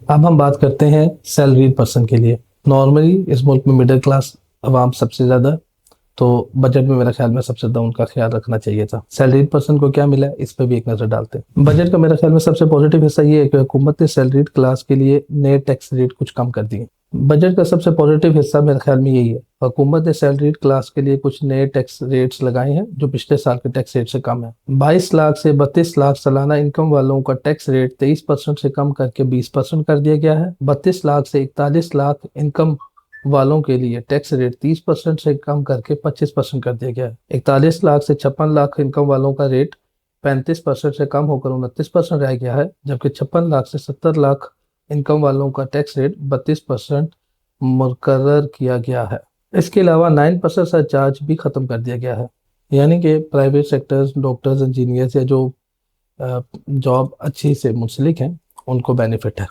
अब हम बात करते हैं सैलरीड पर्सन के लिए। नॉर्मली इस मुल्क में मिडिल क्लास अवाम सबसे ज़्यादा, तो बजट में मेरा ख्याल में सबसे ज़्यादा उनका ख्याल रखना चाहिए था। सैलरीड पर्सन को क्या मिला है, इस पर भी एक नज़र डालते हैं। बजट का मेरा ख्याल में सबसे पॉजिटिव हिस्सा ये है कि हुकूमत ने सैलरीड क्लास के लिए नए टैक्स रेट कुछ कम कर दिए। बजट का सबसे पॉजिटिव हिस्सा मेरे ख्याल में यही है, हुकूमत ने सैलरीड क्लास के लिए कुछ नए टैक्स रेट्स लगाए हैं जो पिछले साल के टैक्स रेट से कम है। 22 लाख से 32 लाख सालाना इनकम वालों का टैक्स रेट 23% से कम करके 20% कर दिया गया है। 32 लाख से 41 लाख इनकम वालों के लिए टैक्स रेट 30% से कम करके 25% कर दिया गया है। 41 लाख से 56 लाख इनकम वालों का रेट 35% से कम होकर 29% रह गया है, जबकि 56 लाख से 70 लाख इनकम वालों का टैक्स रेट 32% मुकर्रर किया गया है। इसके अलावा 9% सरचार्ज भी खत्म कर दिया गया है। यानी कि प्राइवेट सेक्टर्स, डॉक्टर्स, इंजीनियर्स या जो जॉब अच्छी से मुंसलिक हैं उनको बेनिफिट है।